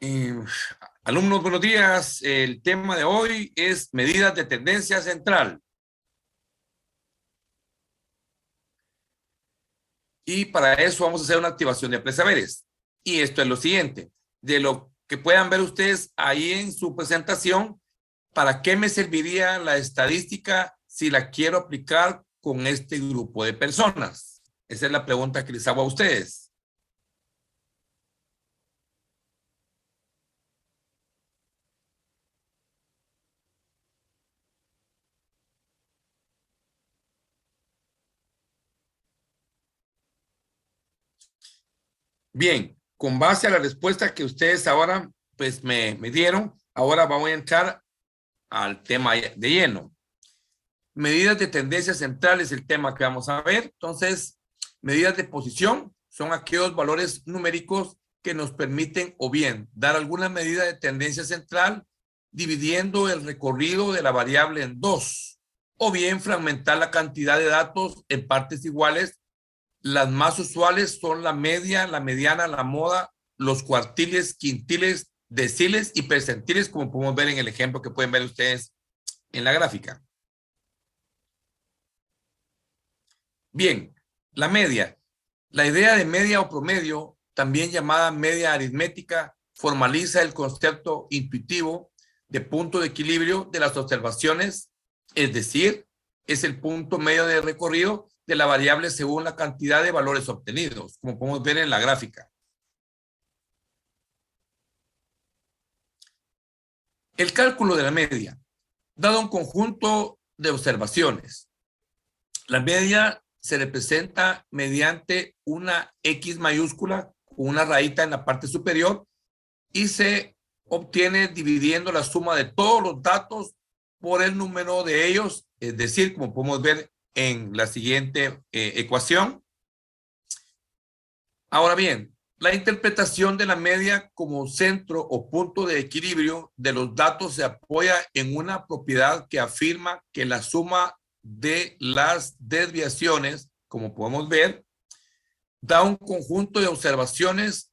Eh, Alumnos, buenos días. El tema de hoy es medidas de tendencia central. Y para eso vamos a hacer una activación de presaberes. Y esto es lo siguiente. De lo que puedan ver ustedes ahí en su presentación, ¿para qué me serviría la estadística si la quiero aplicar con este grupo de personas? Esa es la pregunta que les hago a ustedes. Bien, con base a la respuesta que ustedes ahora pues me dieron, ahora vamos a entrar al tema de lleno. Medidas de tendencia central es el tema que vamos a ver. Entonces, medidas de posición son aquellos valores numéricos que nos permiten o bien dar alguna medida de tendencia central dividiendo el recorrido de la variable en dos, o bien fragmentar la cantidad de datos en partes iguales. Las más usuales son la media, la mediana, la moda, los cuartiles, quintiles, deciles y percentiles, como podemos ver en el ejemplo que pueden ver ustedes en la gráfica. Bien, la media. La idea de media o promedio, también llamada media aritmética, formaliza el concepto intuitivo de punto de equilibrio de las observaciones, es decir, es el punto medio de recorrido de la variable según la cantidad de valores obtenidos, como podemos ver en la gráfica. El cálculo de la media, dado un conjunto de observaciones. La media se representa mediante una X mayúscula con una rayita en la parte superior y se obtiene dividiendo la suma de todos los datos por el número de ellos, es decir, como podemos ver en la siguiente ecuación. Ahora bien, la interpretación de la media como centro o punto de equilibrio de los datos se apoya en una propiedad que afirma que la suma de las desviaciones, como podemos ver, da un conjunto de observaciones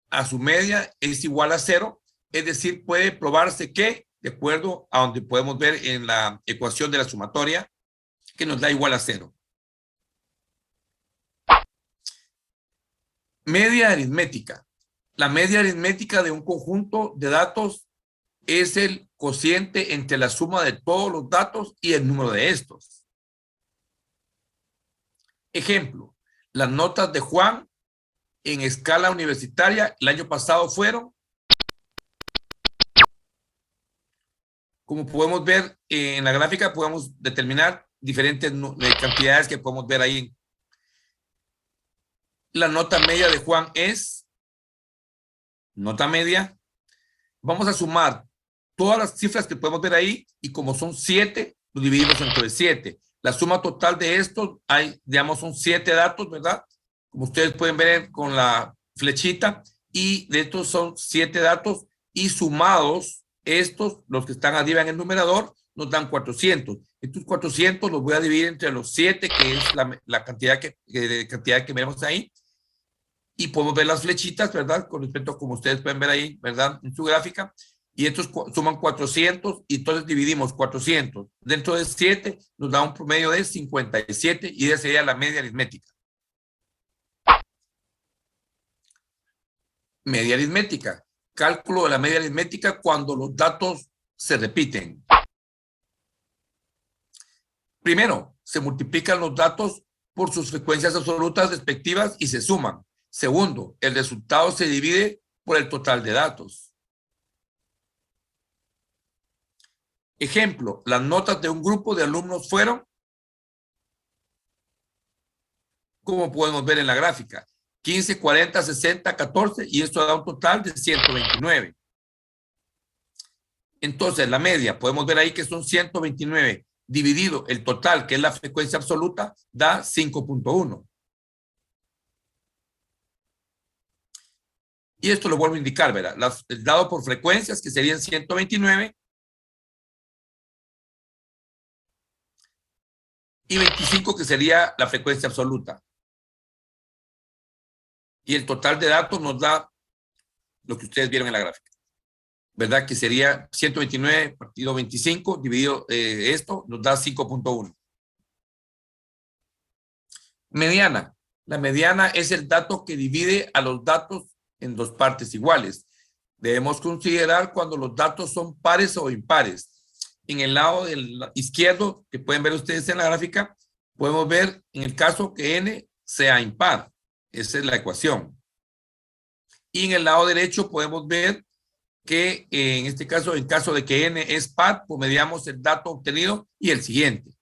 a su media es igual a cero, es decir, puede probarse que, de acuerdo a donde podemos ver en la ecuación de la sumatoria, que nos da igual a cero. Media aritmética. La media aritmética de un conjunto de datos es el cociente entre la suma de todos los datos y el número de estos. Ejemplo, las notas de Juan en escala universitaria el año pasado fueron, como podemos ver en la gráfica, podemos determinar diferentes cantidades que podemos ver ahí. La nota media de Juan es, nota media, vamos a sumar todas las cifras que podemos ver ahí y como son 7, lo dividimos entre 7. La suma total de estos, hay, digamos, son 7 datos, ¿verdad? Como ustedes pueden ver con la flechita, y de estos son 7 datos y sumados estos, los que están arriba en el numerador, nos dan 400. Estos 400 los voy a dividir entre los 7, que es la cantidad que vemos ahí, y podemos ver las flechitas, ¿verdad? Con respecto a como ustedes pueden ver ahí, ¿verdad? En su gráfica. Y estos suman 400 y entonces dividimos 400. Dentro de 7 nos da un promedio de 57 y esa sería la media aritmética. Media aritmética. Cálculo de la media aritmética cuando los datos se repiten. Primero, se multiplican los datos por sus frecuencias absolutas respectivas y se suman. Segundo, el resultado se divide por el total de datos. Ejemplo, las notas de un grupo de alumnos fueron, como podemos ver en la gráfica, 15, 40, 60, 14, y esto da un total de 129. Entonces, la media, podemos ver ahí que son 129 dividido el total, que es la frecuencia absoluta, da 5.1. Y esto lo vuelvo a indicar, ¿verdad? Dado por frecuencias, que serían 129, y 25, que sería la frecuencia absoluta. Y el total de datos nos da lo que ustedes vieron en la gráfica. ¿Verdad? Que sería 129 partido 25 dividido esto, nos da 5.1. Mediana. La mediana es el dato que divide a los datos en dos partes iguales. Debemos considerar cuando los datos son pares o impares. En el lado del izquierdo, que pueden ver ustedes en la gráfica, podemos ver en el caso que n sea impar. Esa es la ecuación. Y en el lado derecho podemos ver que en este caso, en caso de que n es par, pues mediamos el dato obtenido y el siguiente.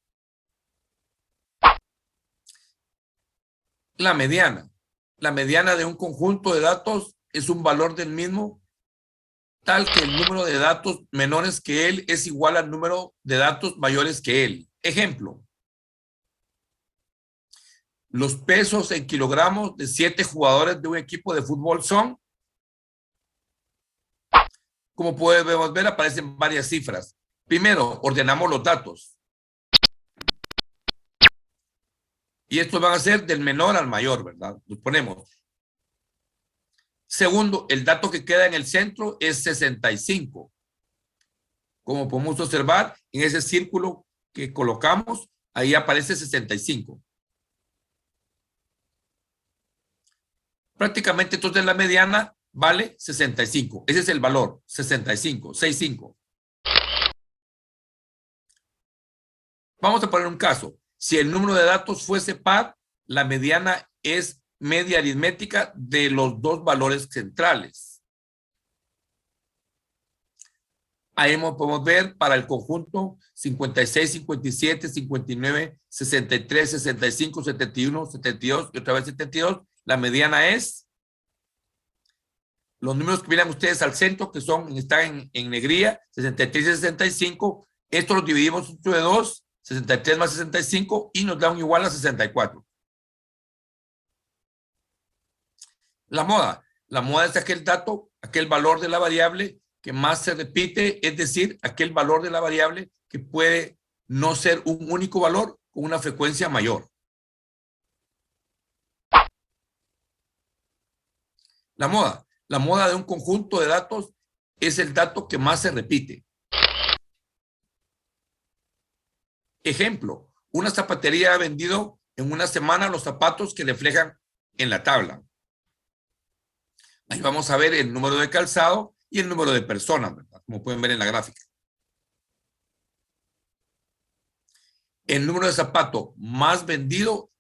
La mediana. La mediana de un conjunto de datos es un valor del mismo tal que el número de datos menores que él es igual al número de datos mayores que él. Ejemplo. Los pesos en kilogramos de 7 jugadores de un equipo de fútbol son, como podemos ver, aparecen varias cifras. Primero, ordenamos los datos. Y estos van a ser del menor al mayor, ¿verdad? Los ponemos. Segundo, el dato que queda en el centro es 65. Como podemos observar, en ese círculo que colocamos, ahí aparece 65. Prácticamente entonces la mediana vale 65. Ese es el valor, 65, 65. Vamos a poner un caso. Si el número de datos fuese par, la mediana es media aritmética de los dos valores centrales. Ahí podemos ver para el conjunto 56, 57, 59, 63, 65, 71, 72 y otra vez 72. La mediana es los números que miran ustedes al centro, que están en negrilla, 63 y 65. Estos los dividimos entre 2, 63 más 65 y nos da un igual a 64. La moda. La moda es aquel dato, aquel valor de la variable que más se repite, es decir, aquel valor de la variable que puede no ser un único valor con una frecuencia mayor. La moda. La moda de un conjunto de datos es el dato que más se repite. Ejemplo, una zapatería ha vendido en una semana los zapatos que reflejan en la tabla. Ahí vamos a ver el número de calzado y el número de personas, ¿verdad? Como pueden ver en la gráfica. El número de zapatos más vendido,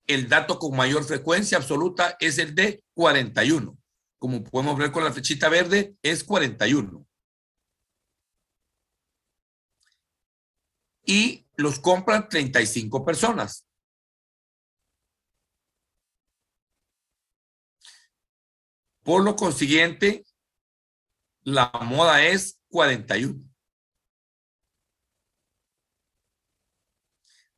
el dato con mayor frecuencia absoluta es el de 41. Como podemos ver con la flechita verde, es 41. Y los compran 35 personas. Por lo consiguiente, la moda es 41.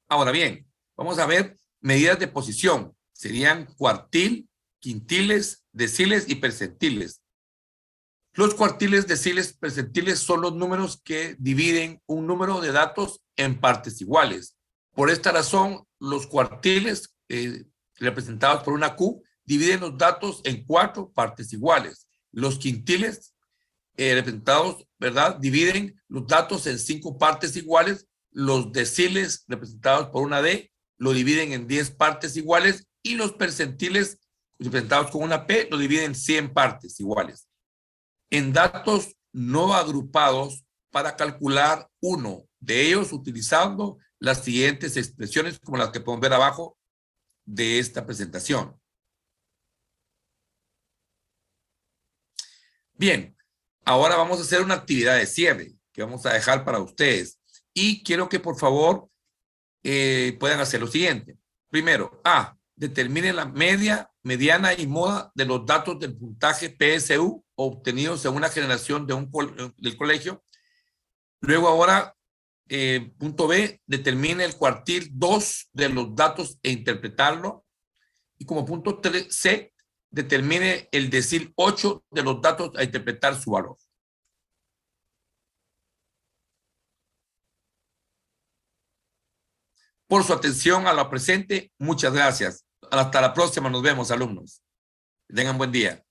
Ahora bien, vamos a ver medidas de posición. Serían cuartil, quintiles, deciles y percentiles. Los cuartiles, deciles, percentiles son los números que dividen un número de datos en partes iguales. Por esta razón, los cuartiles representados por una Q dividen los datos en 4 partes iguales. Los quintiles representados, ¿verdad? Dividen los datos en 5 partes iguales. Los deciles representados por una D lo dividen en 10 partes iguales y los percentiles representados con una P lo dividen en 100 partes iguales. En datos no agrupados para calcular uno de ellos utilizando las siguientes expresiones como las que podemos ver abajo de esta presentación. Bien, ahora vamos a hacer una actividad de cierre que vamos a dejar para ustedes. Y quiero que por favor puedan hacer lo siguiente. Primero, A, determine la media, mediana y moda de los datos del puntaje PSU obtenidos en una generación del colegio. Luego ahora, punto B, determine el cuartil 2 de los datos e interpretarlo. Y como punto C, determine el decil 8 de los datos a interpretar su valor. Por su atención a lo presente, muchas gracias. Hasta la próxima, nos vemos, alumnos. Que tengan buen día.